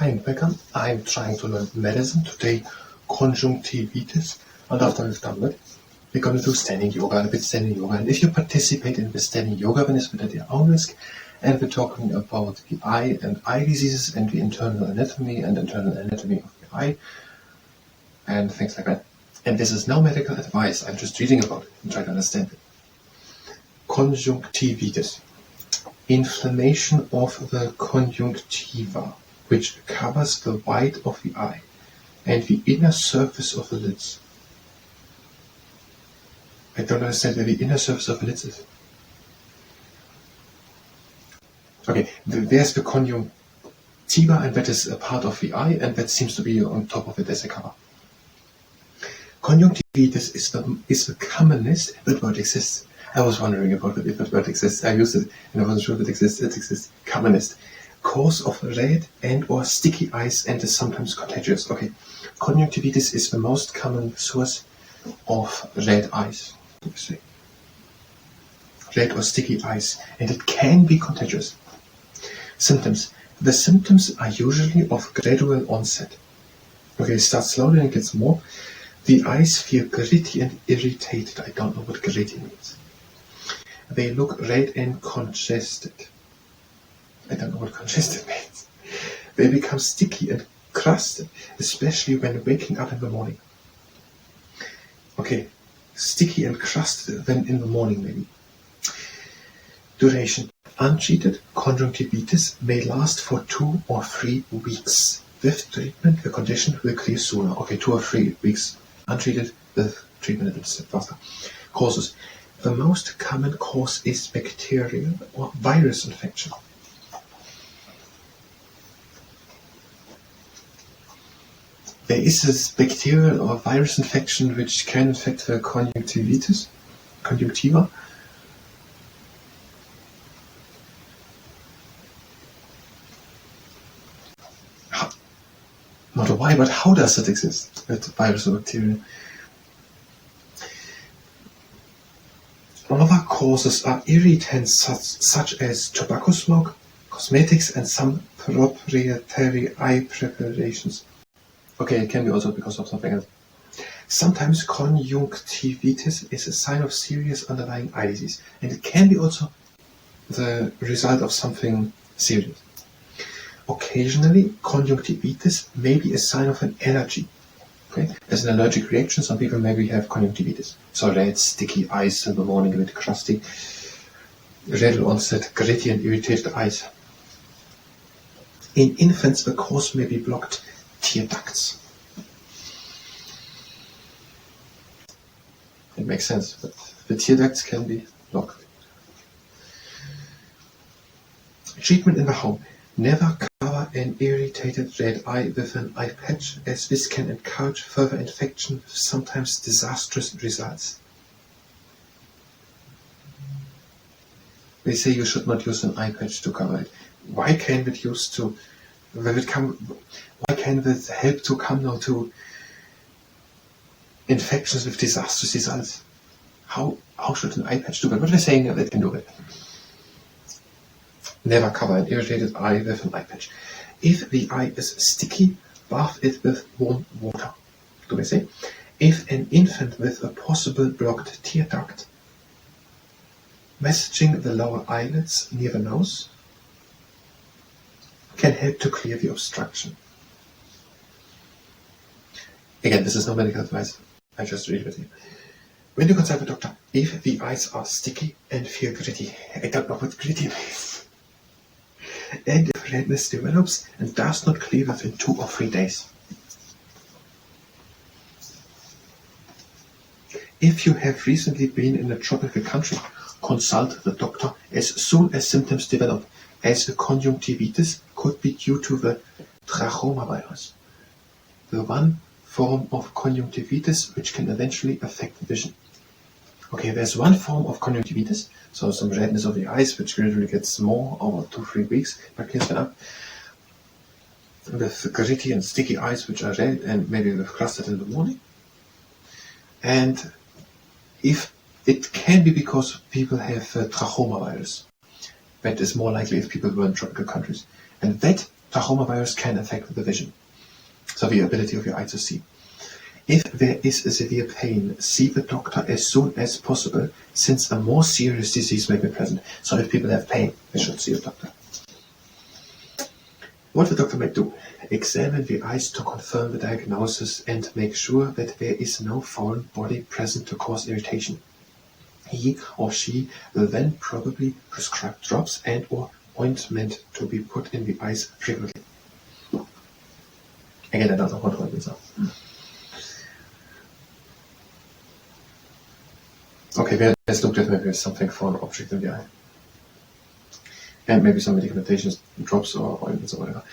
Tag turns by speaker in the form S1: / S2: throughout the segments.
S1: Hi and welcome. I'm trying to learn medicine today, conjunctivitis, and after we've done that, we're going to do standing yoga and a bit standing yoga. And if you participate in the standing yoga, then it's at your own risk. And we're talking about the eye and eye diseases and the internal anatomy and internal anatomy of the eye and things like that. And this is no medical advice. I'm just reading about it and trying to understand it. Conjunctivitis. Inflammation of the conjunctiva, which covers the white of the eye and the inner surface of the lids. I don't understand where the inner surface of the lids is. Okay, there's the conjunctiva, and that is a part of the eye, and that seems to be on top of it as a cover. Conjunctivitis is the commonest. That word exists. I was wondering about it, if that word exists. I used it and I wasn't sure if it exists. It exists. Commonest. Cause of red and or sticky eyes and is sometimes contagious. Okay, conjunctivitis is the most common source of red eyes. Red or sticky eyes, and it can be contagious. Symptoms. The symptoms are usually of gradual onset. Okay, it starts slowly and it gets more. The eyes feel gritty and irritated. I don't know what gritty means. They look red and congested. I don't know what congested means. They become sticky and crusted, especially when waking up in the morning. Okay, sticky and crusted when in the morning maybe. Duration. Untreated conjunctivitis may last for 2 or 3 weeks. With treatment, the condition will clear sooner. Okay, 2 or 3 weeks. Untreated, with treatment a bit faster. Causes. The most common cause is bacterial or virus infection. There is this bacterial or virus infection which can infect the conjunctiva. Not why, but how does it exist, that virus or bacteria? Other causes are irritants such as tobacco smoke, cosmetics, and some proprietary eye preparations. Okay, it can be also because of something else. Sometimes conjunctivitis is a sign of serious underlying eye disease, and it can be also the result of something serious. Occasionally, conjunctivitis may be a sign of an allergy. Okay? As an allergic reaction, some people maybe have conjunctivitis. So red, sticky eyes in the morning, a bit crusty, gradual onset, gritty and irritated eyes. In infants, the cause may be blocked tear ducts. It makes sense, but the tear ducts can be blocked. Treatment in the home. Never cover an irritated red eye with an eye patch, as this can encourage further infection with sometimes disastrous results. They say you should not use an eye patch to cover it. Why can it help to come now to infections with disastrous results? How should an eye patch do that? What are they saying that it can do it? Never cover an irritated eye with an eye patch. If the eye is sticky, bath it with warm water. Do they say? If an infant with a possible blocked tear duct, massaging the lower eyelids near the nose can help to clear the obstruction. Again, this is no medical advice. I just read it with you. When you consult a doctor, if the eyes are sticky and feel gritty, I don't know what gritty means. And if redness develops and does not clear within 2 or 3 days. If you have recently been in a tropical country, consult the doctor as soon as symptoms develop, as the conjunctivitis could be due to the trachoma virus, the one form of conjunctivitis which can eventually affect vision. Okay, there's one form of conjunctivitis, so some redness of the eyes, which gradually gets more over 2-3 weeks, but clears them up. With gritty and sticky eyes, which are red and maybe with clustered in the morning. And if it can be because people have trachoma virus, that is more likely if people were in tropical countries. And that Trachoma virus can affect the vision, so the ability of your eye to see. If there is a severe pain, see the doctor as soon as possible, since a more serious disease may be present. So if people have pain, they should see a doctor. What the doctor may do: examine the eyes to confirm the diagnosis and make sure that there is no foreign body present to cause irritation. He or she will then probably prescribe drops and or ointment to be put in the eyes frequently. Again, I don't know what ointments are. Okay, let's look at maybe something for an object in the eye. And maybe some medicamentations, drops or ointments or whatever.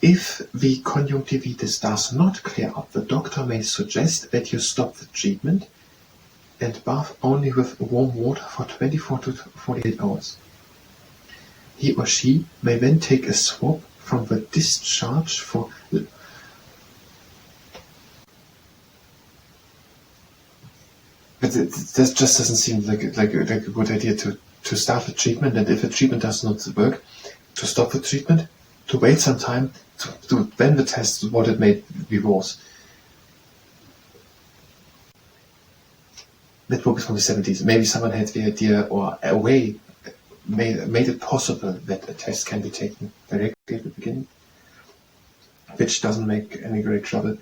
S1: If the conjunctivitis does not clear up, the doctor may suggest that you stop the treatment and bath only with warm water for 24 to 48 hours. He or she may then take a swab from the discharge for But that just doesn't seem like a good idea to start the treatment, and if the treatment does not work, to stop the treatment, to wait some time, to then the test what it may be worse. That book is from the 70s. Maybe someone had the idea or a way made it possible that a test can be taken directly at the beginning, which doesn't make any great trouble.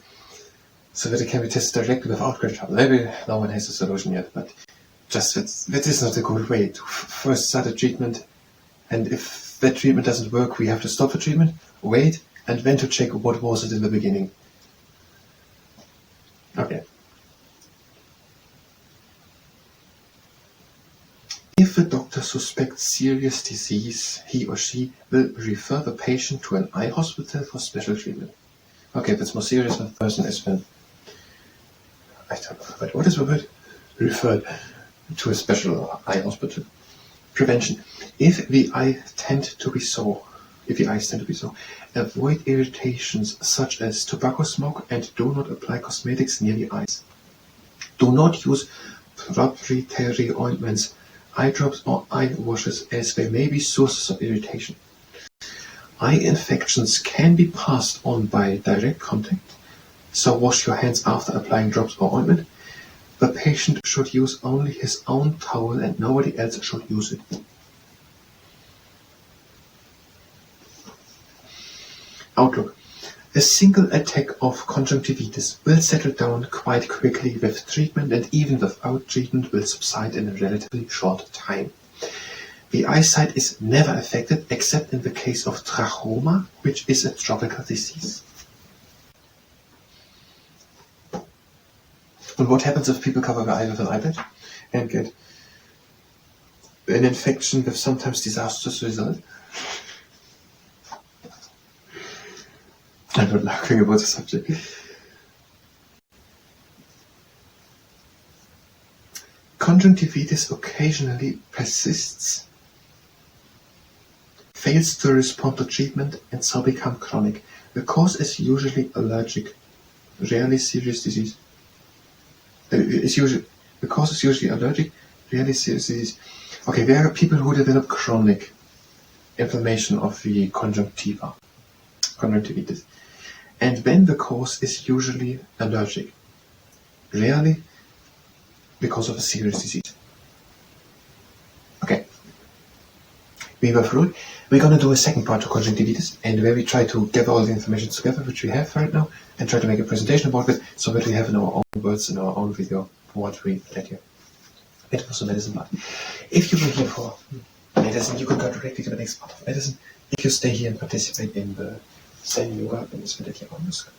S1: So that it can be tested directly without great trouble. Maybe no one has a solution yet, but just that is not a good way to first start a treatment, and if that treatment doesn't work, we have to stop the treatment, wait, and then to check what was it in the beginning. Okay. If the doctor suspects serious disease, he or she will refer the patient to an eye hospital for special treatment. Okay, that's more serious when the person has been, I don't know, but what is the word? Referred to a special eye hospital. Prevention. If the eyes tend to be sore, avoid irritations such as tobacco smoke and do not apply cosmetics near the eyes. Do not use proprietary ointments, eye drops or eye washes, as they may be sources of irritation. Eye infections can be passed on by direct contact, so wash your hands after applying drops or ointment. The patient should use only his own towel and nobody else should use it. Outlook. A single attack of conjunctivitis will settle down quite quickly with treatment, and even without treatment will subside in a relatively short time. The eyesight is never affected except in the case of trachoma, which is a tropical disease. And what happens if people cover their eye with an eye patch and get an infection with sometimes disastrous result? I'm not laughing about the subject. Conjunctivitis occasionally persists, fails to respond to treatment, and so become chronic. The cause is usually allergic, rarely serious disease. The cause is usually allergic, rarely serious disease. Okay, there are people who develop chronic inflammation of the conjunctivitis. And then the cause is usually allergic, rarely because of a serious disease. Okay, we were through it. We're going to do a second part to conjunctivitis, and where we try to gather all the information together which we have right now and try to make a presentation about it so that we have in our own words, in our own video, what we let you. It was the medicine part. If you were here for medicine, you could go directly to the next part of medicine. If you stay here and participate in the same yoga, then it's better here on the screen.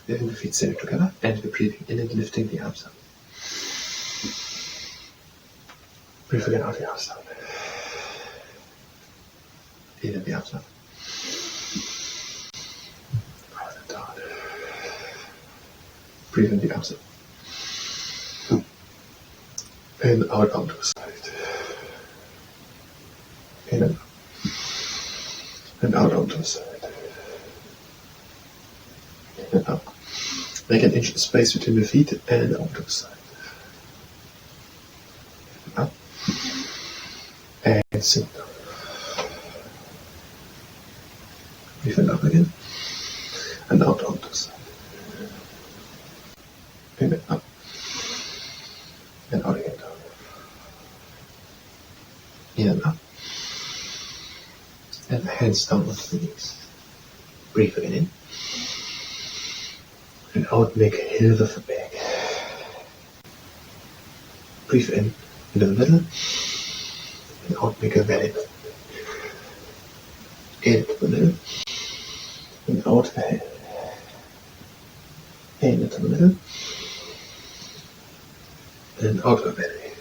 S1: Living the feet centered together, and we're breathing in and lifting the arms up. Breathe again out the arms down. In and the arms up. Out and down. Breathe in the arms up. And out onto the side. In and out. And out onto the side. In and out. Make an inch of space between the feet and onto the side. In and out. And sit down. Breathe in up again. and out on the side. In and up, and out again down. In and up, and hands down onto the knees. Breathe again in, and out, make a hill with the back. Breathe in into the middle, and out, make a valley with the back. In to the middle, and out the head. In into the middle, and out the belly.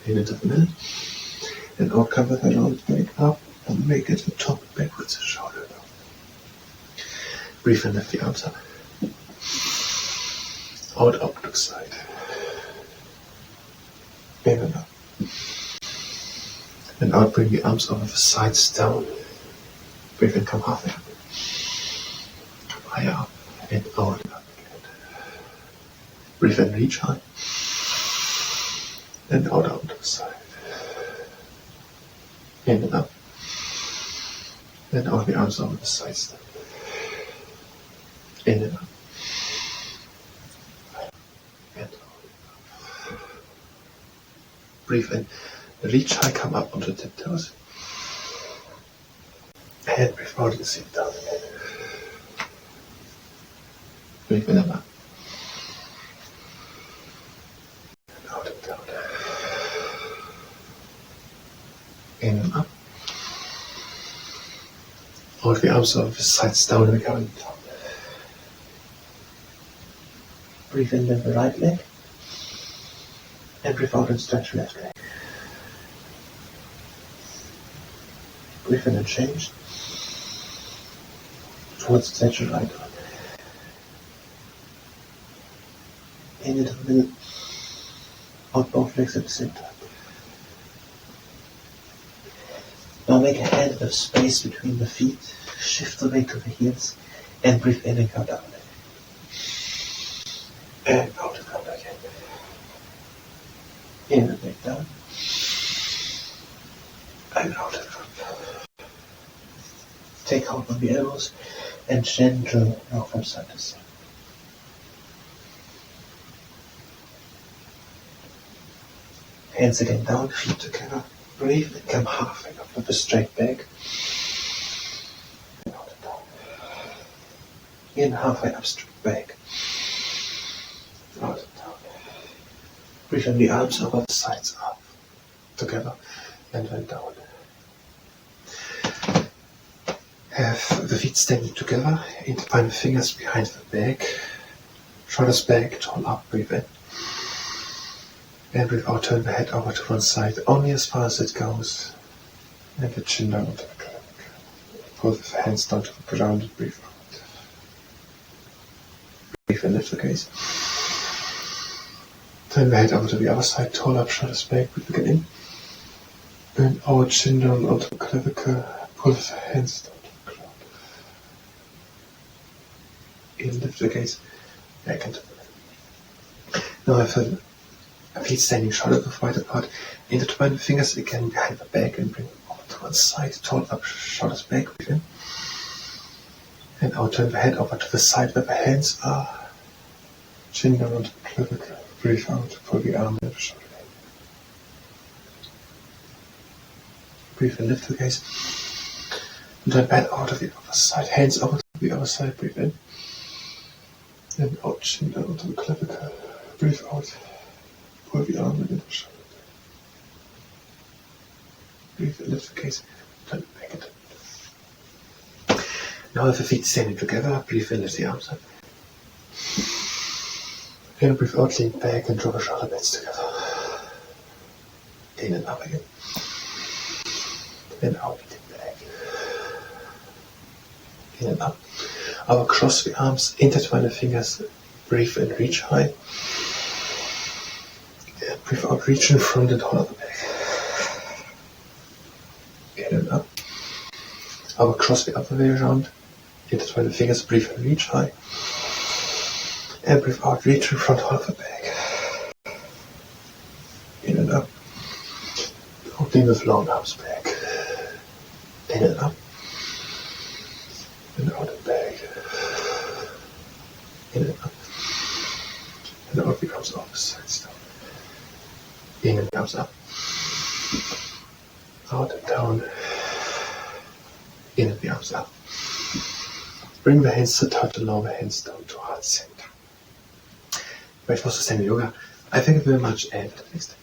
S1: In into the middle, and out cover the round back up, and make it the top backwards the shoulder down. Breathe and lift the arms up. Out up to the side. In and up. And out, bring the arms over the sides down. Breathe and come halfway up. Higher up and out and up again. Breathe and reach high. And out to the side. In and up. And out the arms over the sides down. In and up. And out. Breathe in. Reach high, come up onto the tiptoes. And breathe out and sit down again. Breathe in and up. And out and down. In and up. Out the arms over the sides down and come down. Breathe in with the right leg. And breathe out and stretch left leg. Breathe in and change. Towards the center right arm. In into the middle. Out both legs at the same time. Now make a hand of space between the feet. Shift the weight to the heels. And breathe in and come down. And out and out again. In and back down. And out and up. Take hold on the elbows and gentle rock from side to side. Hands again down, feet together. Breathe and come halfway up with a straight back. And out and down. In halfway up, straight back. Out and down. Breathe in the arms over the sides up. Together and then down. Have the feet standing together, intertwine the fingers behind the back, shoulders back, tall up, breathe in. And breathe out, turn the head over to one side, only as far as it goes. And the chin down onto the ground. Pull the hands down to the ground and breathe out. Breathe in, lift the gaze. Turn the head over to the other side, tall up, shoulders back, breathe again in. And out, chin down onto the clavicle, pull the hands down. In, lift the gaze back into the middle. Now have the feet standing shoulder width wide apart. Intertwine the fingers again behind the back and bring them over to one side. Tall up, shoulders back, breathe in. And out, turn the head over to the side where the hands are. Chin down onto the clavicle. Breathe out, pull the arm and the shoulder in. Breathe in, lift the gaze. And turn the head out of the other side. Hands over to the other side, breathe in. And out, chin down onto the clavicle. Breathe out. Pull the arm and the shoulder. Breathe in, lift the gaze. Turn it back into the middle. Now have the feet standing together. Breathe in, lift the arms up. And breathe out, lean back and draw the shoulder blades together. In and up again. And out, lean back. In and up. Now cross the arms, intertwine the fingers, breathe and reach high. And breathe out, reach in front and hold the back. In and up. Now cross the other way around, intertwine the fingers, breathe and reach high. And breathe out, reach in front, hold the back. In and up. Opening with long arms back. In and up. And out and back. arms up, sides down. In and arms up. Out and down. In and the arms up. Bring the hands to touch the lower hands down to heart center. Wait for sustained yoga. I thank you very much and next time.